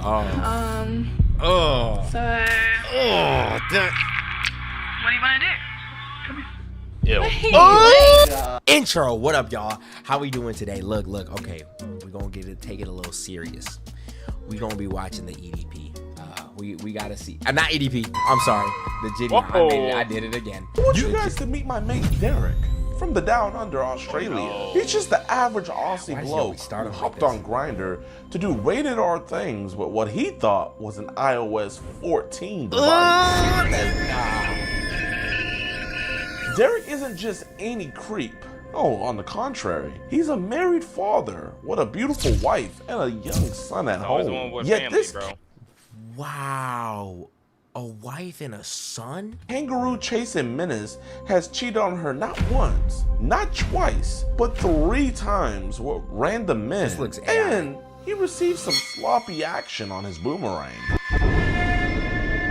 So. What do you want to do? Come here. Ew. Intro. What up, y'all? How we doing today? Look. Okay, we're gonna take it a little serious. We're gonna be watching the EDP. We gotta see. Not EDP. I'm sorry. The JiDion. I did it again. I want you guys to meet my mate Derek from the Down Under, Australia. He's just the average Aussie bloke who hopped on Grindr to do rated R things with what he thought was an iOS 14 device. Derek isn't just any creep. Oh, on the contrary, he's a married father with a beautiful wife and a young son at home. Yet this, wow, a wife and a son? kangaroo chasing menace has cheated on her not once, not twice, but 3 times with random men. This looks AI. And he received some sloppy action on his boomerang.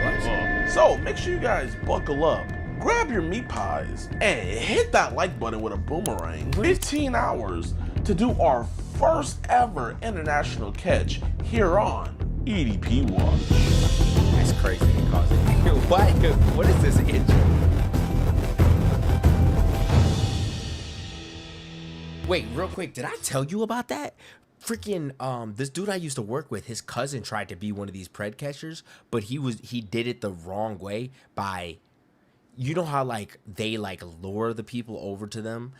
What? So make sure you guys buckle up, grab your meat pies, and hit that like button with a boomerang. 15 hours to do our first ever international catch here on EDP Watch. That's crazy. They cause it. What is this intro? Wait, real quick. Did I tell you about that? Freaking this dude I used to work with, his cousin tried to be one of these pred catchers, but he did it the wrong way by, you know how like they like lure the people over to them.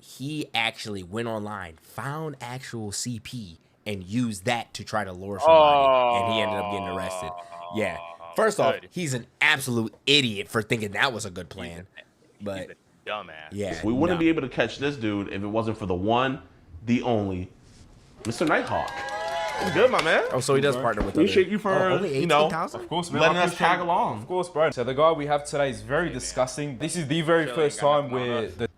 He actually went online, found actual CP, and used that to try to lure somebody, and he ended up getting arrested. Yeah. First off, he's an absolute idiot for thinking that was a good plan. But he's a dumbass. Yeah. We wouldn't be able to catch this dude if it wasn't for the one, the only, Mr. Nighthawk. It's good, my man. Oh, so he does partner with Appreciate you for, only 18,000? Of course, man. letting us tag along. Of course, bro. So the guy we have today is very disgusting. This is the very first time where the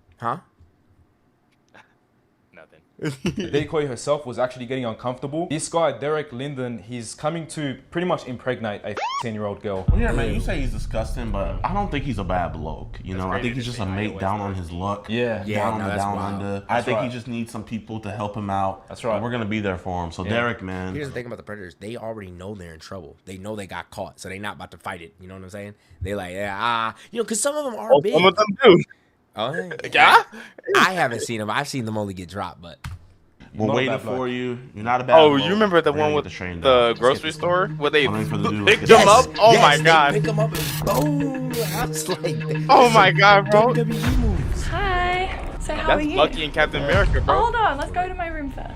Nothing. decoy herself was actually getting uncomfortable. This guy, Derek Linden, he's coming to pretty much impregnate a 10-year-old girl. Yeah, man, you say he's disgusting, but I don't think he's a bad bloke. You know, I think he's just a mate down on his luck. Yeah. Down no, on the that's down wild. under. I think he just needs some people to help him out. That's right. And we're gonna be there for him. So Derek, man. Here's the thing about the predators. They already know they're in trouble. They know they got caught, so they're not about to fight it. You know what I'm saying? They like, because some of them are big. Some of them do. Oh, Yeah? I haven't seen them. I've seen them only get dropped, but We're Not a waiting bad for bloke. you. You're not a bad Oh, bloke. you remember the We're one gonna with get the train the down. grocery store where they I'm waiting for the dude. picked him up? Oh my they god. pick them up and boom. I was like, Oh my god, bro. WWE moves. Hi. So how are That's you? Lucky and Captain America, bro. Hold on. Let's go to my room first.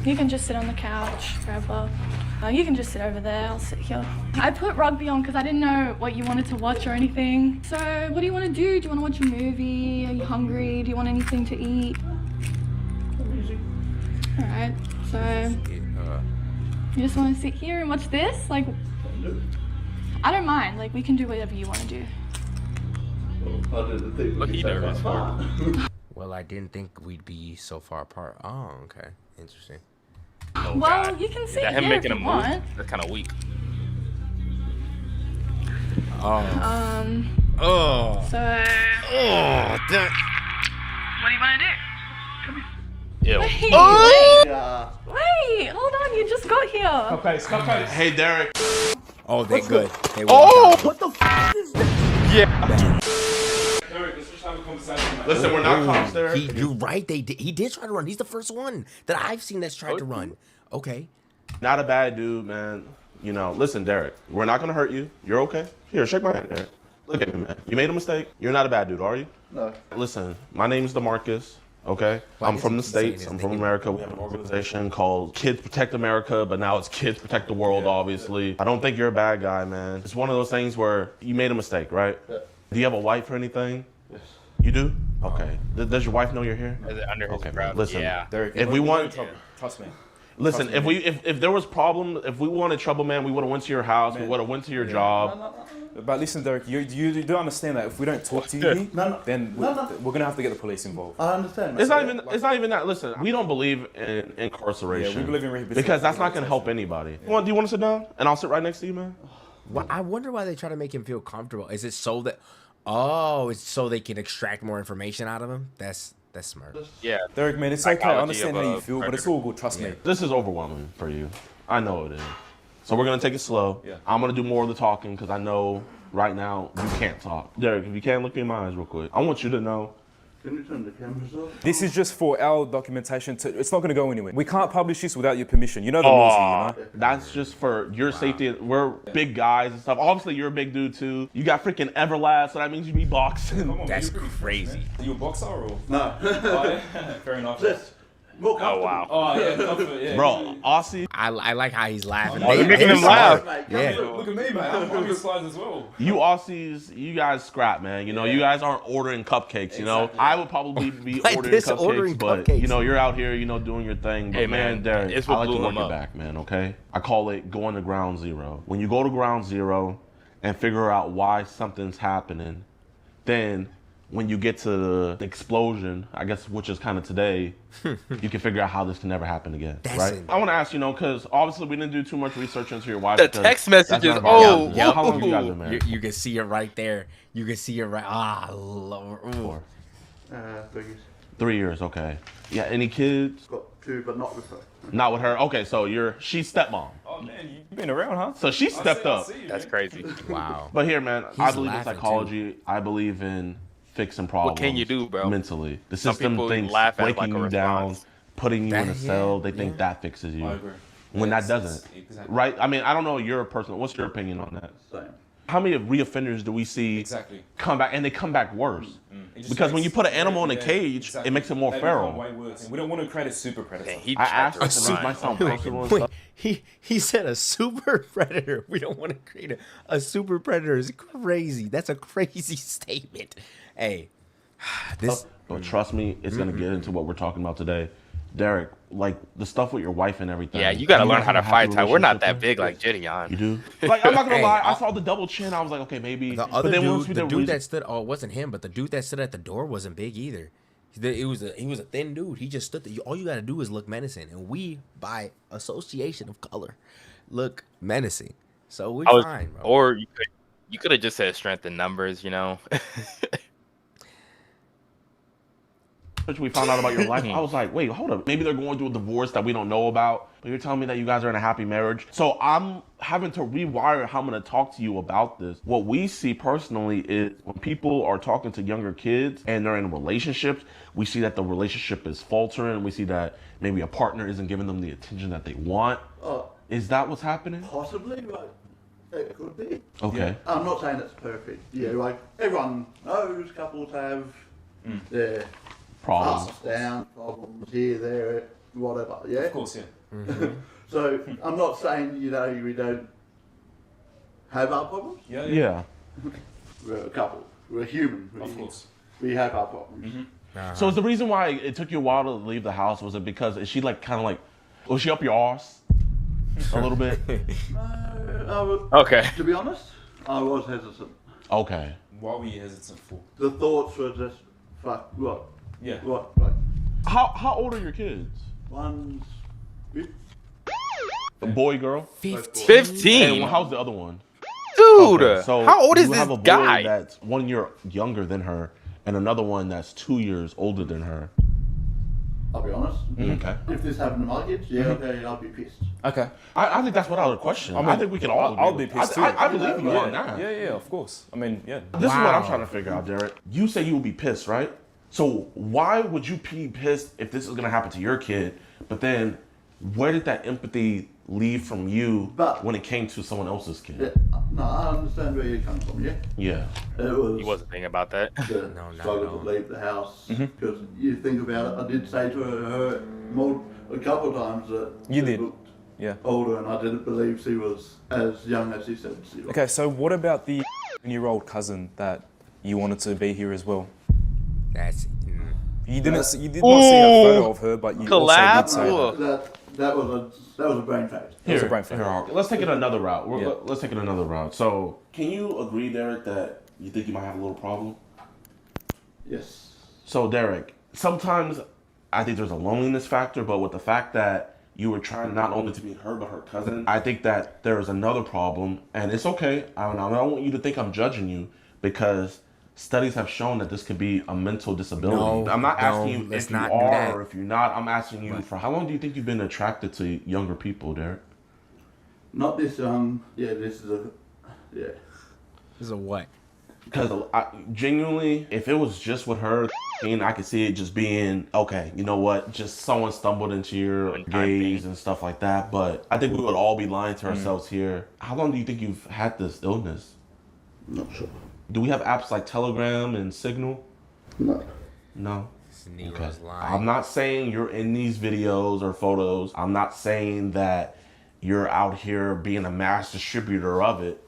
You can just sit on the couch, wherever. You can just sit over there. I'll sit here. I put rugby on because I didn't know what you wanted to watch or anything. So what do you want to do? Do you want to watch a movie? Are you hungry? Do you want anything to eat? All right. So you just want to sit here and watch this? Like, I don't mind. Like, we can do whatever you want to do. What he nervous for? Well, I didn't think we'd be so far apart. Oh, okay. Interesting. Oh, Well, God. you can Is sit that him here making if a you move? want. That's kind of weak. Oh. So what do you want to do? Come here. Ew. Wait, hold on. You just got here. Cupcakes. Hey, Derek. Oh, they're good. They What the f is this? Yeah. Derek, let's just have a conversation. Listen, we're not cops, Derek. You're right. He did try to run. He's the first one that I've seen that's tried to run. Okay. Not a bad dude, man. You know, listen, Derek, we're not gonna hurt you. You're okay. Here, shake my hand, Derek. Look at me, man. You made a mistake. You're not a bad dude, are you? No. Listen, my name's DeMarcus, okay? I'm from the States. I'm from America. We have an organization called Kids Protect America, but now it's Kids Protect the World, obviously. I don't think you're a bad guy, man. It's one of those things where you made a mistake, right? Yeah. Do you have a wife or anything? Yes. You do? Okay. Does your wife know you're here? Is it under his Okay, breath? man. Listen, Yeah. Derek, if we want... trust me. Listen, if there was problem, if we wanted trouble, man, we would have went to your house. We would have went to your job. But listen, Derek, you do understand that if we don't talk to you, then we're gonna have to get the police involved. I understand. It's not even that. Listen, we don't believe in incarceration. Yeah, we believe in rehabilitation. because that's not gonna help anybody. Do you want to sit down? And I'll sit right next to you, man. Well, I wonder why they try to make him feel comfortable. Is it so that? Oh, it's so they can extract more information out of him. That's That's smart. Yeah. Derek, man, it's okay. I Psychology understand of how a you feel, but it's predator. all good. Trust me. This is overwhelming for you. I know it is. So we're gonna take it slow. Yeah. I'm gonna do more of the talking because I know right now you can't talk. Derek, if you can look me in my eyes real quick. I want you to know. Can you turn the cameras off? This is just for our documentation. It's not going to go anywhere. We can't publish this without your permission. You know the rules here, you know? That's just for your safety. We're big guys and stuff. Obviously, you're a big dude too. You got freaking Everlast, so that means you be boxing. That's crazy. Are you a boxer or? No. Fair enough. More Oh wow. Oh, yeah, comfort, yeah. Bro, Aussie, I like how he's laughing. Oh, you're making him laugh. Yeah. Look at me, man. I'm in slides as well. you Aussies, you guys scrap, man. You know, you guys aren't ordering cupcakes, you know? Exactly. I would probably be Like ordering this, cupcakes, ordering but, cupcakes. you know, you're out here, you know, doing your thing. But Hey, man, man, Derek, it's I what like to blew work him it up. back, man, okay? I call it going to ground zero. When you go to ground zero and figure out why something's happening, then when you get to the explosion, I guess, which is kind of today, you can figure out how this can never happen again, That's right? it. I want to ask, you know, because obviously we didn't do too much research into your wife. The because text that's messages, none of our oh, business. Yep. How long have you guys been married? You can see it right there. You can see it right. Ah, Lord. Ooh. 3 years. 3 years, okay. Yeah, any kids? Got 2, but not with her. Not with her. Okay, so she's stepmom. Oh, man, you've been around, huh? So she stepped up. That's crazy. Wow. But here, man, I He's believe in laughing, psychology. I believe in fixing problems. can you do, bro? Mentally. The Some system people thinks laugh at, breaking like, a you down, response. putting you in a That- cell, yeah, they think yeah. that fixes you. I agree. When Yes, that doesn't. exactly. Right? I mean, I don't know your personal, what's your opinion on that? Same. How many reoffenders do we see Exactly. come back, and they come back worse? It just Because when makes- you put an animal in a yeah, cage, exactly. it makes it more They become feral. way worse. And we don't want to create a super predator. Man, he I tried asked to this, and this rhyme. might sound personal and Wait, stuff. he said a super predator. We don't want to create a super predator. Is crazy. That's a crazy statement. Hey, this. But trust me, it's gonna get into what we're talking about today. Derek, like the stuff with your wife and everything. Yeah, you gotta learn guys how to have a happy fight type. We're not relationship that big like JiDion. You do? Like, I'm not gonna Hey, lie, I saw the double chin, I was like, okay, maybe. The but other then once dude, we the did dude research- that stood, oh, it wasn't him, but the dude that stood at the door wasn't big either. He was a thin dude. He just stood there. All you got to do is look menacing, and we, by association of color, look menacing. So we're fine, bro. Or you could have just said strength in numbers, you know. we found out about your life, I was like, wait, hold up. Maybe they're going through a divorce that we don't know about, but you're telling me that you guys are in a happy marriage. So I'm having to rewire how I'm going to talk to you about this. What we see personally is when people are talking to younger kids and they're in relationships, we see that the relationship is faltering. We see that maybe a partner isn't giving them the attention that they want. Is that what's happening? Possibly, but it could be. Okay. I'm not saying it's perfect. Yeah, like everyone knows couples have their Problems. ups, downs, problems here, there, whatever. Yeah. Of course, yeah. So I'm not saying we don't have our problems. Yeah, Yeah. We're a couple. We're human. Of course. We have our problems. So is the reason why it took you a while to leave the house, was it because, is she like kind of like, was she up your arse a little bit? Okay. To be honest, I was hesitant. Okay. Why were you hesitant for? The thoughts were just, fuck, what? Yeah. What? Like, How old are your kids? one's A boy, girl? 15. 15. And how's the other one? Dude, Okay, so how old is you this have a boy guy? that's 1 year younger than her, and another one that's 2 years older than her. I'll be honest. Okay. If this happened to my kids, yeah, okay, I'll be pissed. Okay. I think that's without a question. I think we can all. I'll agree be with- pissed too. I believe in you on that. Yeah, yeah, of course. I mean, yeah. This is what I'm Wow. trying to figure out, Derek. You say you would be pissed, right? So why would you be pissed if this is gonna happen to your kid? But then, where did that empathy leave from you But- when it came to someone else's kid? Yeah, no, I understand where you come from, yeah? Yeah. It was He wasn't thinking about that. the No, not struggle at all. to leave the house. Because you think about it, I did say to her a couple of times that You she did. looked Yeah. older, and I didn't believe she was as young as she said she was. Okay, so what about the year-old cousin that you wanted to be here as well? That's. You did not see a photo of her, but you Collab? also did say that. That was a brain fact. It was a brain fart. Here, let's take it another route. Yeah. Let's take it another route. So, can you agree, Derek, that you think you might have a little problem? Yes. So, Derek, sometimes I think there's a loneliness factor, but with the fact that you were trying not only to meet her, but her cousin, I think that there is another problem, and it's okay. I don't want you to think I'm judging you, because studies have shown that this could be a mental disability. No, I'm not asking no, you let's if you not do are that. or if you're not. I'm asking you for how long do you think you've been attracted to younger people, Derek? Not this yeah, this is a yeah. This is a what? Because genuinely, if it was just with her, I could see it just being, okay, you know what, just someone stumbled into your gaze and stuff like that. But I think we would all be lying to ourselves here. How long do you think you've had this illness? Not sure. Do we have apps like Telegram and Signal? No. No. This Negro's lying. I'm not saying you're in these videos or photos. I'm not saying that you're out here being a mass distributor of it.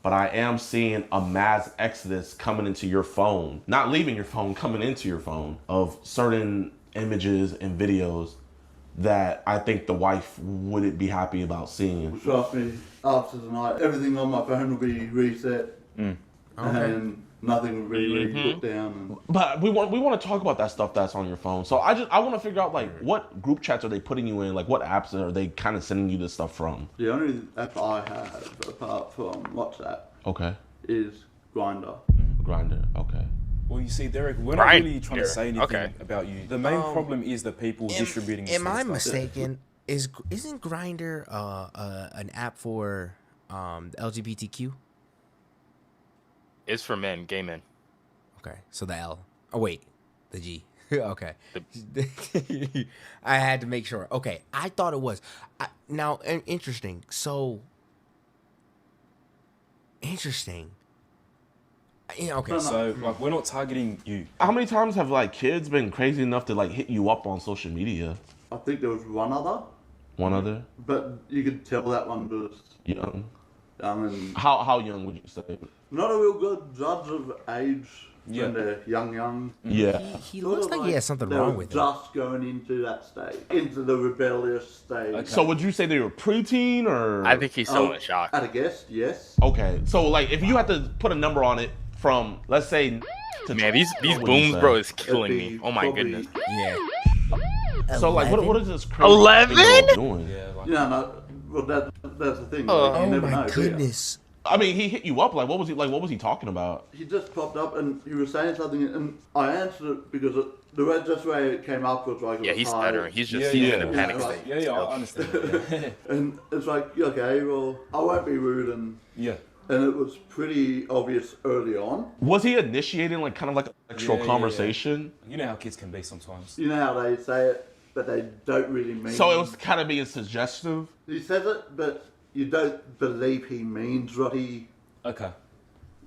But I am seeing a mass exodus coming into your phone. Not leaving your phone, coming into your phone of certain images and videos that I think the wife wouldn't be happy about seeing. Trust me, after tonight, everything on my phone will be reset. Okay. And nothing will be put down. And But we want to talk about that stuff that's on your phone. So I want to figure out like what group chats are they putting you in? Like what apps are they kind of sending you this stuff from? the only app I have, apart from WhatsApp, Okay. is Grindr. Grinder. Okay. Well, you see, Derek, we're not really trying to Grindr. say anything Okay. about you. The main problem is the people distributing this Am sort I of stuff. mistaken? Isn't Grinder an app for the LGBTQ? It's for men, gay men. Okay, so the L. Oh wait, the G. Okay. I had to make sure. Okay, I thought it was. Now, interesting. So, interesting. Yeah, okay. So, like, we're not targeting you. How many times have like kids been crazy enough to like hit you up on social media? I think there was one other, One other? but you could tell that one was Young. and How young would you say? not a real good judge of age Yeah. when they're young. Yeah. He Sort looks of like he has something they wrong were with him. just going into that stage, into the rebellious stage. Okay. So would you say they were preteen or? I think he's Oh, so in shock. At a guess, yes. Okay, so like if you had to put a number on it from let's say to Man, these what would you booms, say? bro, is It'd killing be me. Oh my probably- goodness. Yeah. So like what is this crazy 11? thing you're doing? Yeah, like, Yeah, no, well that's the thing. Oh. like, you Oh never my know, do you? goodness. I mean, he hit you up. Like, what was he talking about? He just popped up and he was saying something, and I answered it because the way it came up was like, it Yeah, was he's high. stuttering. He's just Yeah, he's in a yeah. panic Yeah, state. yeah, I understand. And it's like, okay, well, I won't be rude, and Yeah. it was pretty obvious early on. Was he initiating like kind of like a sexual Yeah. conversation? You know how kids can be sometimes. You know how they say it, but they don't really mean. So it was kind of being suggestive. He says it, but you don't believe he means what he Okay.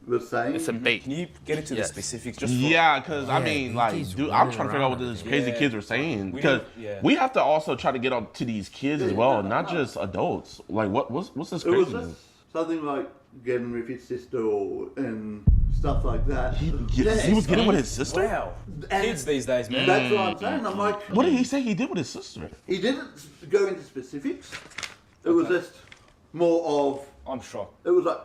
was saying. It's a bait. Can you get into Yes. the specifics just for... Yeah, because I Yeah, mean, he like, keeps dude, I'm running trying to figure out what around these over crazy there. kids are saying We because need- yeah. we have to also try to get up to these kids as well, not just adults. Like, what's this It was craziness? just something like getting with his sister and stuff like that. He was getting with his sister. Wow. And Kids these days, man. That's what I'm saying. I'm like, What did he say he did with his sister? he didn't go into specifics. It was just more of, I'm shocked. it was like,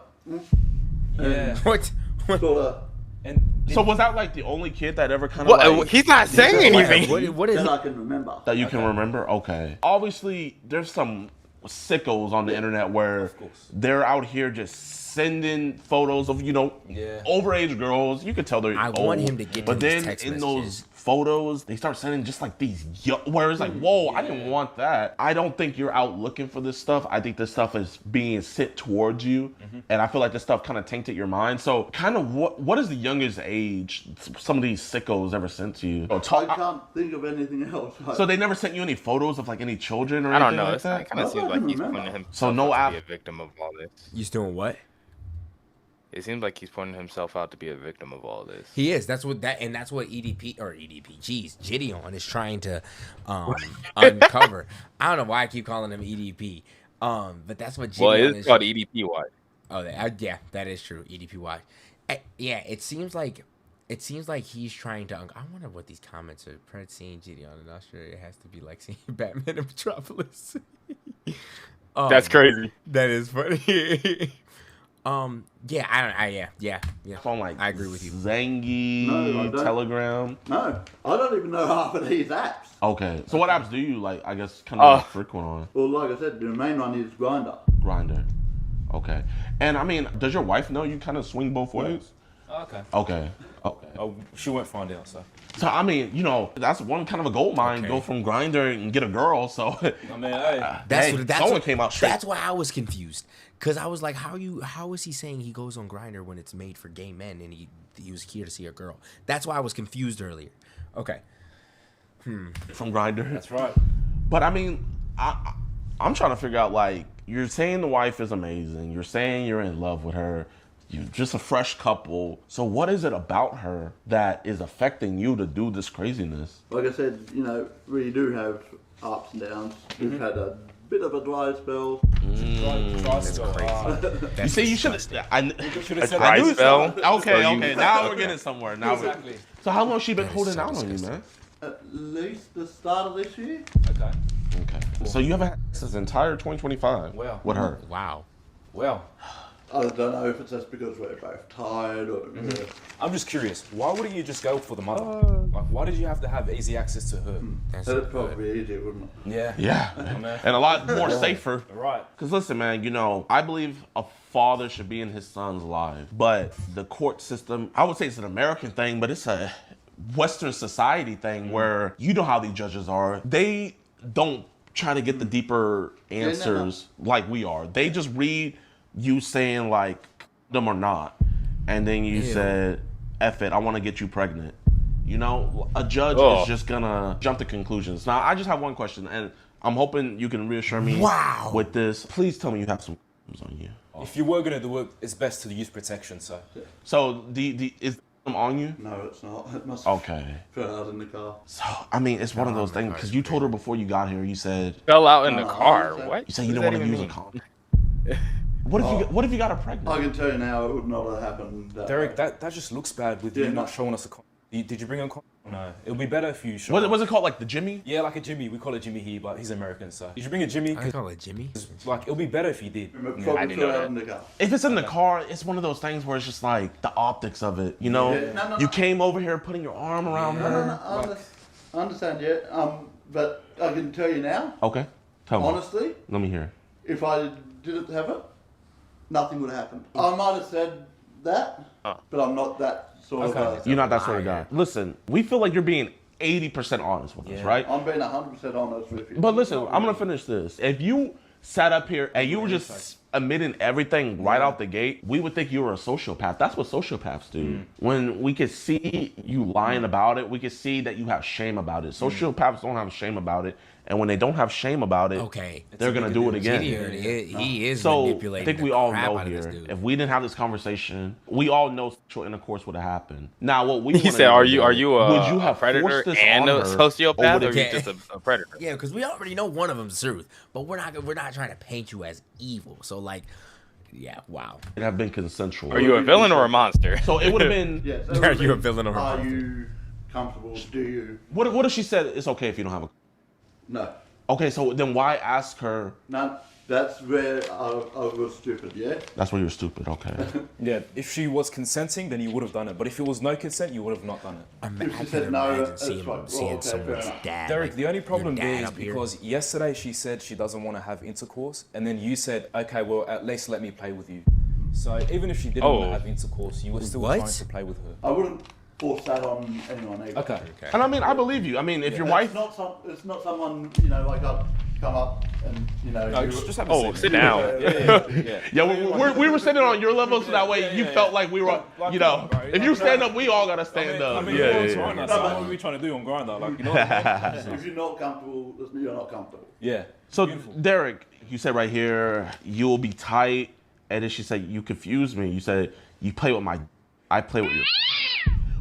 Yeah. What? sort of, And So was that like the only kid that ever kind of What? like He's not saying anything. What is that it? I can remember. that you can remember? Okay. Obviously, there's some sickos on the internet where course. they're out here just sending photos of Yeah. overage girls. You could tell they're I old. want him to get to But these then text in messages. those photos, they start sending just like these where it's like, whoa, I didn't want that. I don't think you're out looking for this stuff. I think this stuff is being sent towards you, and I feel like this stuff kind of tainted your mind. So, kind of what is the youngest age some of these sickos ever sent to you? I can't think of anything else. So they never sent you any photos of like any children or I don't anything know. like that? It kind of No, seems I like don't he's remember. pointing himself So no out to app- be a victim of all this. He's doing what? It seems like he's pointing himself out to be a victim of all this. He is. That's what EDP or EDP. Jeez, JiDion is trying to uncover. I don't know why I keep calling him EDP. But that's what JiDion Well, is. it's called EDPY. Oh, yeah, that is true. EDPY. Yeah, it seems like he's trying to. I wonder what these comments are. Pred seeing JiDion in Australia has to be like seeing Batman in Metropolis. That's crazy. That is funny. Yeah, yeah. On like I agree with you. Zangy, No, I don't. Telegram. No, I don't even know half of these apps. Okay, so what apps do you like? I guess kind of frequent on Well, like I said, the main one is Grindr. Grinder. Okay, and I mean, does your wife know you kind of swing both ways? Okay. Okay. Oh, she won't find out, so. So I mean, you know, that's one kind of a gold mine. Okay. Go from Grindr and get a girl. So I mean, hey. someone came out straight. That's why I was confused, because I was like, how is he saying he goes on Grindr when it's made for gay men and he was here to see a girl? That's why I was confused earlier. Okay. From Grindr. That's right. But I mean, I'm trying to figure out, like, you're saying the wife is amazing. You're saying you're in love with her. You're just a fresh couple. So what is it about her that is affecting you to do this craziness? Like I said, you know, we do have ups and downs. We've had a bit of a dry spell. Dry spell. You see, you should have. Should have said Dry that. spell? Okay. Now we're getting somewhere. Now Exactly. So how long has she been holding so out on you, disgusting. man? At least the start of this year. Okay. Okay. So you haven't had sex this entire 2025 Wow. with her? Wow. Well, I don't know if it's just because we're both tired or. I'm just curious. Why wouldn't you just go for the mother? Like, why did you have to have easy access to her? That'd probably be easier, wouldn't it? Yeah. Yeah. man. And a lot more safer. Right. Because listen, man, you know, I believe a father should be in his son's life. But the court system, I would say it's an American thing, but it's a Western society thing where you know how these judges are. They don't try to get the deeper answers like we are. They just read you saying, like, them or not. And then you said, F it, I want to get you pregnant. You know, a judge is just going to jump to conclusions. Now, I just have one question, and I'm hoping you can reassure me with this. Please tell me you have some on you. If you were going to do it, it's best to use protection, so. So, is them on you? No, it's not. It must Okay. fell out in the car. So, I mean, it's one of those things, because you told her before you got here, you said Fell out in the No, car. I What? you said you What didn't does want that to use a even condom. What if you got her pregnant? I can tell you now, it would not have happened. Derek, that just looks bad with Yeah, you no. not showing us a condom. Did you bring a condom? No. It would be better if you showed Was us. it called like the Jimmy? Yeah, like a Jimmy. We call it Jimmy here, but he's American, so. Did you bring a Jimmy? I call it Jimmy. Like, it'll be better if you did. Probably I didn't know fell out that. in the car. If it's in the car, it's one of those things where it's just like the optics of it, you know? Yeah. No, You came over here putting your arm around her. No, I understand, yeah. But I can tell you now, Okay, tell me. honestly, Let me hear. if I didn't have it, nothing would have happened. I might have said that, but I'm not that sort of Okay. person. You're not that sort of guy. Listen, we feel like you're being 80% honest with us, Yeah. right? I'm being 100% honest with you. But listen, I'm gonna finish this. If you sat up here and you were just admitting everything right out the gate, we would think you were a sociopath. That's what sociopaths do. When we could see you lying about it, we could see that you have shame about it. Sociopaths don't have shame about it, and when they don't have shame about it, Okay. they're gonna do it again. He is So I manipulating think the we all crap know out of this here, dude. if we didn't have this conversation, we all know sexual intercourse would have happened. Now, what we He wanna said, know "Are is, you would you a have predator forced this and on a her, or sociopath, would or it- are you just a predator?" Yeah, because we already know one of them's the truth, but we're not trying to paint you as evil. So like, yeah, wow. it have been consensual? Are you a villain or a monster? So it would have been. Yes, Are you a villain or a Are monster? you comfortable? Do you? What if she said it's okay if you don't have a? No. Okay, so then why ask her? None. That's where I was stupid, yeah? That's where you're stupid. Okay. Yeah, if she was consenting, then you would have done it. But if it was no consent, you would have not done it. I If she can said no, imagine it's seeing, like, well, seeing okay, fair someone's enough. dad. Derek, like, the only your problem dad there is up here. because yesterday she said she doesn't want to have intercourse, and then you said, okay, well, at least let me play with you. So even if she didn't want to have intercourse, you were still What? trying to play with her. I wouldn't force that on anyone either. Okay. And I mean, I believe you. I mean, if your wife. It's not someone, you know, like I'd come up and, you know... No, you- just have a Oh, seat. sit down. Yeah. Yeah, we were sitting on your level, so that way you felt like we were, Like, you know, come on, bro. if you stand up, we all gotta stand up. I mean, Yeah, you're on yeah, Grindr, yeah. so what are we trying to do on Grindr? Like, you know? If you're not comfortable, you're not comfortable. Yeah. So, Beautiful. Derek, you said right here, you will be tight, and then she said, you confused me. You said, you play with I play with your.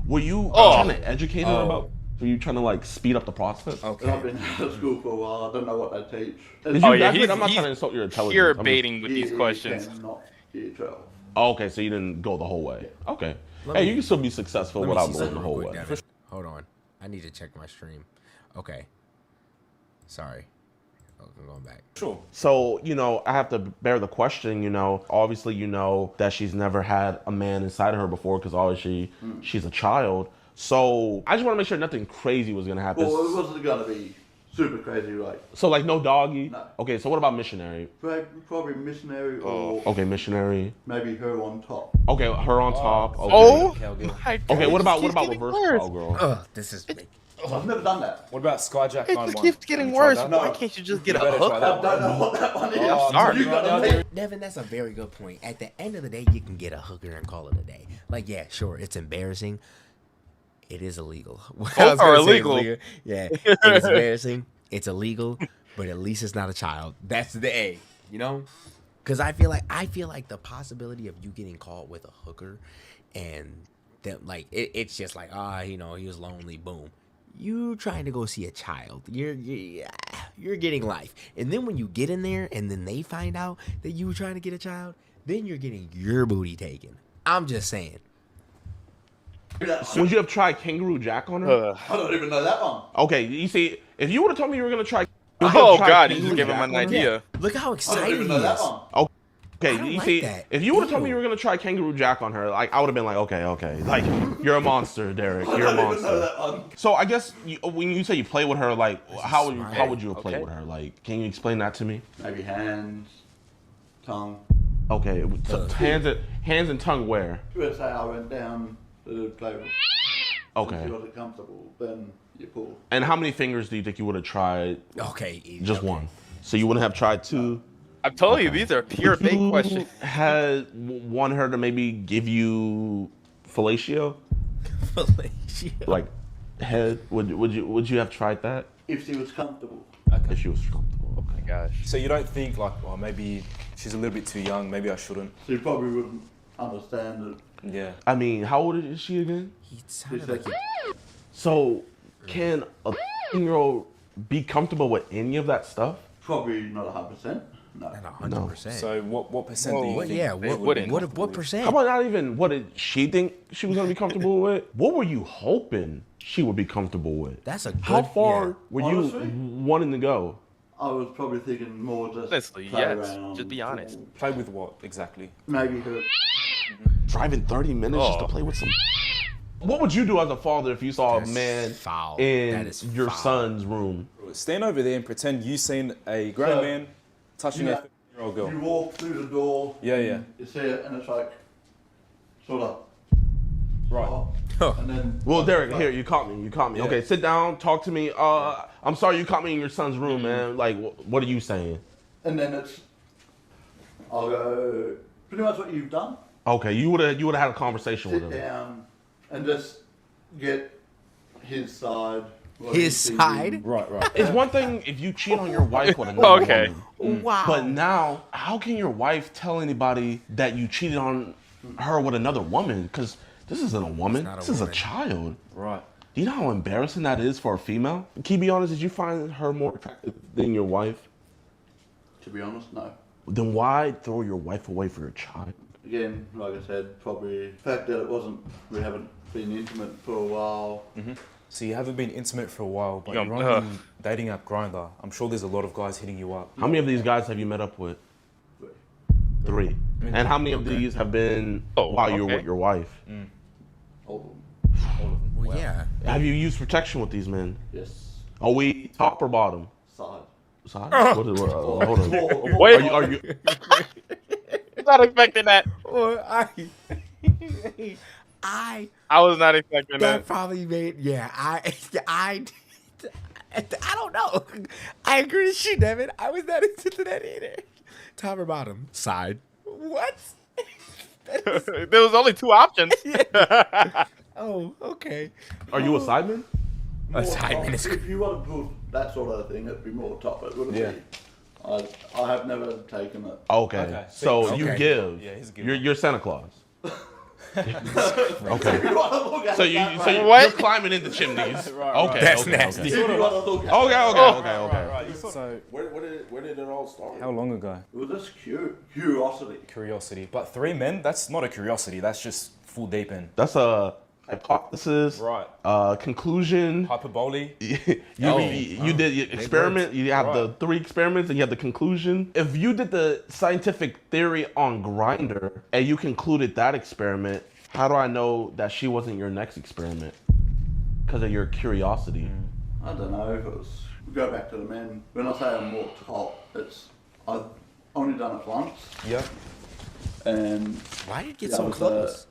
Were you trying to educate her about? Were you trying to like speed up the process? I've been out of school for a while. I don't know what they teach. Did Oh, you, yeah, I'm not he's trying to insult your intelligence. You're I'm just- baiting with these questions. Not year 12. Oh, okay, so you didn't go the whole way. Okay. Hey, you can still be successful Let me without see going something the real whole quick, way. Devin. Hold on. I need to check my stream. Okay. Sorry. Oh, I'm going back. Sure. So, you know, I have to bear the question, you know, obviously, you know, that she's never had a man inside of her before because obviously she's a child. So I just want to make sure nothing crazy was going to happen. Well, it wasn't going to be super crazy, like So like no doggy. No. Okay, so what about missionary? probably missionary or Okay, missionary. maybe her on top. Okay, her on top. Okay. Oh, Cowgirl. my God, Okay, what it about keeps getting reverse worse. cowgirl? Ugh, this is. I've never done that. What about Skyjack It 91? just keeps getting Have you tried worse. that? No. Why can't you just get a better try hooker? I that. don't know what that one is. Oh, I'm sorry. You gotta Devin, that's a very good point. At the end of the day, you can get a hooker and call it a day. Like, yeah, sure, it's embarrassing. It is illegal. Both I was are gonna say it's illegal. Yeah, it's embarrassing. It's illegal, but at least it's not a child. That's the A, you know? Because I feel like the possibility of you getting caught with a hooker, and that like it's just like he was lonely. Boom. You trying to go see a child. You're getting life. And then when you get in there and then they find out that you were trying to get a child, then you're getting your booty taken. I'm just saying. Would you have tried Kangaroo Jack on her? I don't even know that one. Okay, you see, if you would have told me you were gonna try. Oh God, you Kangaroo just gave him Jack an on her? idea. Look how I don't excited even he know that is. one. Okay, I don't you like see, that. if you would have told me Ew. you were gonna try Kangaroo Jack on her, like I would have been like, okay, like you're a monster, Derek. You're a I don't even know monster. that one. So I guess when you say you play with her, like how would you have played Okay. with her? Like, can you explain that to me? Maybe hands, tongue. Okay, hands and tongue where? Let's say I went down to the table. Okay. If you wasn't comfortable, then you pull. And how many fingers do you think you would have tried? Okay. Just okay. one. So you wouldn't have tried two. I'm telling you, these are pure Would you bait questions. Had want her to maybe give you fellatio, like head? Would you have tried that If she was comfortable. if she was comfortable? Okay. Gosh. So you don't think like, oh, maybe she's a little bit too young. Maybe I shouldn't. She probably wouldn't understand it. Yeah. I mean, how old is she again? He She sounded said, like So can a 13-year-old be comfortable with any of that stuff? probably not 100%. No. not 100%. So what percent do you What, think? yeah, they what, would be what comfortable with? percent? How about not even what did she think she was gonna be comfortable with? What were you hoping she would be comfortable with? That's a good. How far yeah. were Honestly? you wanting to go? I was probably thinking more just Honestly, play yes. around, Just be honest. Play with what exactly? Maybe her. Driving 30 minutes just to Oh. play with some. What would you do as a father if you saw That's a man foul. in That is your foul. son's room? Stand over there and pretend you seen a grown So, man touching you a know, 13-year-old girl. You walk through the door. Yeah, yeah. You see it, and it's like, sort of. Right. Oh, and then. Well, Derek, here you caught me. Yeah. Okay, sit down, talk to me. I'm sorry you caught me in your son's room, man. Like, what are you saying? And then it's. I'll go. Pretty much what you've done. Okay, you would have had a conversation with Sit him. down and just get his side. what His he's side? thinking. Right. It's one thing if you cheat on your wife with another Okay. woman. Wow. But now, how can your wife tell anybody that you cheated on her with another woman? Because this isn't a woman. not a This is a woman. child. Right. Do you know how embarrassing that is for a female? Can you be honest? Did you find her more attractive than your wife? To be honest, no. Then why throw your wife away for your child? Again, like I said, probably the fact that we haven't been intimate for a while. So you haven't been intimate for a while, but Yeah, you're on the dating app Grindr. I'm sure there's a lot of guys hitting you up. How many of these guys have you met up with? 3. And how many of these have been while you were okay. with your wife? All of them. Well, yeah. Have you used protection with these men? Yes. Are we top or bottom? Side. Side? Hold on. Wait. Are you? Not expecting that. Or I I was not expecting that that. probably made I don't know. I agree with you, Devin. I was not into that either. Top or bottom? Side. What? There was only 2 options. Oh, okay. Are you a sideman? A sideman is If you want to do that sort of thing, it'd be more top. It wouldn't Yeah. be. I have never taken it. Okay. So you Okay. give. Yeah, he's a giver. You're Santa Claus. Okay. If you want to look at So it that way, What? you're climbing into chimneys. Right. Okay. That's okay, nasty. if you want to look at Okay. So Where did it all start? how long ago? it, it was just curiosity. Curiosity. But 3 men, that's not a curiosity. That's just full deep in. That's a hypothesis. Right. Conclusion. Hyperbole. You did your experiment. You have the Right. 3 experiments, and you have the conclusion. If you did the scientific theory on Grindr and you concluded that experiment, how do I know that she wasn't your next experiment? Because of your curiosity. I don't know if it was. Go back to the men. When I say I'm more top, I've only done it once. Yeah. And Why did you get that so was, close?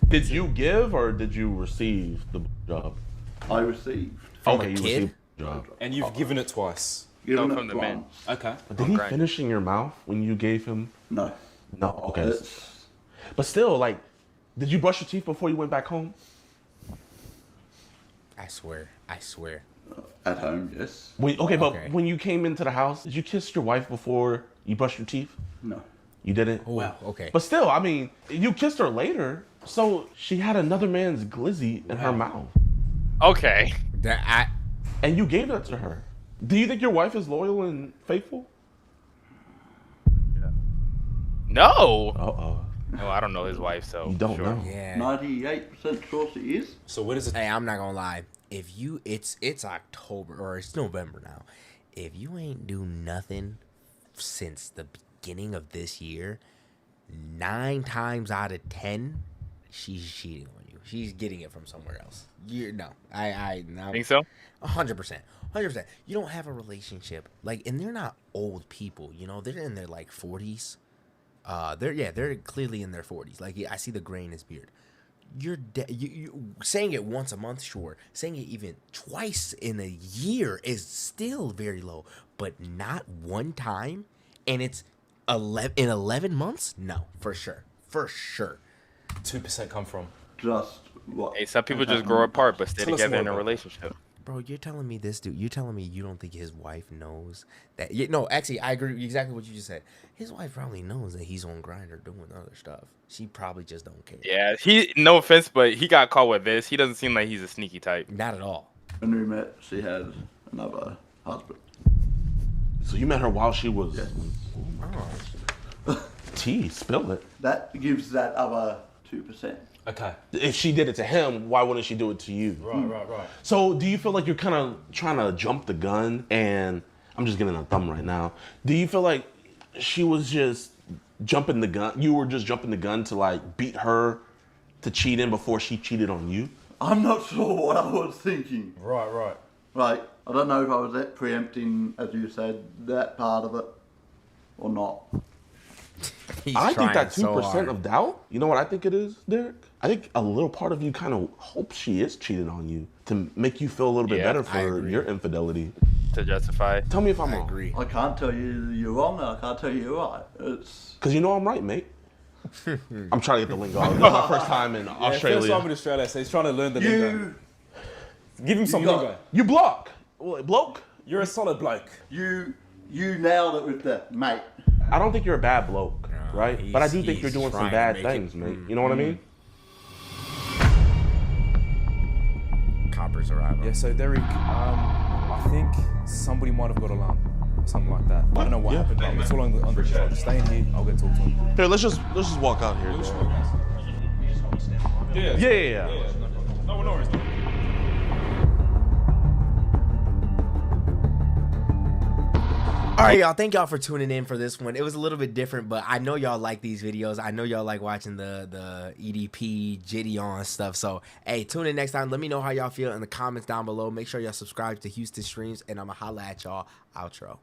Did you give or did you receive the job? I received. From Okay, a you kid? received the job. And you've given it twice. Given No, it from the men. once. Okay. But did he grind. finish in your mouth when you gave him? No. No. Okay. It's But still, like, did you brush your teeth before you went back home? I swear. at home, yes. Okay, but Okay. when you came into the house, did you kiss your wife before you brushed your teeth? No. You didn't? Wow. Okay. But still, I mean, you kissed her later, so she had another man's glizzy in her mouth. Okay. And you gave that to her. Do you think your wife is loyal and faithful? No. Uh-oh. No, I don't know his wife, so You don't sure. know. Yeah. 98% sure she is. So where does it? Hey, I'm not gonna lie. If you, it's October or it's November now. If you ain't do nothing since the beginning of this year, 9 times out of 10, she's cheating on you. She's getting it from somewhere else. I Think so? 100%. 100%. You don't have a relationship. Like, and they're not old people, you know, they're in their like 40s. They're clearly in their 40s. Like, I see the gray in his beard. You saying it once a month, sure. Saying it even twice in a year is still very low, but not one time, and it's 11 months. No, for sure. 2% come from? Just what? Hey, some people just grow apart but stay Tell us together more in a about that. relationship. Bro, you're telling me this dude. You're telling me you don't think his wife knows that? No, actually, I agree with exactly what you just said. His wife probably knows that he's on Grindr doing other stuff. She probably just don't care. Yeah, no offense, but he got caught with this. He doesn't seem like he's a sneaky type. Not at all. When we met, she had another husband. So you met her while she was... Yes. Tea, spill it. That gives that other 2%. Okay. If she did it to him, why wouldn't she do it to you? Right. So do you feel like you're kind of trying to jump the gun? And I'm just getting a thumb right now. Do you feel like she was just jumping the gun? You were just jumping the gun to like beat her to cheat in before she cheated on you? I'm not sure what I was thinking. Right. Right, I don't know if I was that preempting, as you said, that part of it or not. I think that 2% so hard. of doubt, you know what I think it is, Derek? I think a little part of you kind of hopes she is cheating on you to make you feel a little bit Yeah, better I for agree. your infidelity. To justify. Tell me if I'm I wrong. agree. I can't tell you you're wrong and I can't tell you you're right. It's Because you know I'm right, mate. I'm trying to get the lingo. This is my first time in First Australia. time in Australia, so he's trying to learn the lingo. you, Give him some got- lingo. You block. What, bloke? You're a solid bloke. you nailed it with the mate. I don't think you're a bad bloke, right? But I do think he's you're doing some trying to bad make things, it- mate. You know what I mean? Coppers arrival. Yeah, so Derek, I think somebody might have got alarm. Something like that. I don't know what happened, but it's all under control. Just stay in here, I'll go talk to him. Here, let's just walk out here. Yeah. No worries. All right, y'all. Thank y'all for tuning in for this one. It was a little bit different, but I know y'all like these videos. I know y'all like watching the EDP, JiDion stuff. So, hey, tune in next time. Let me know how y'all feel in the comments down below. Make sure y'all subscribe to Houston Streams, and I'm going to holla at y'all. Outro.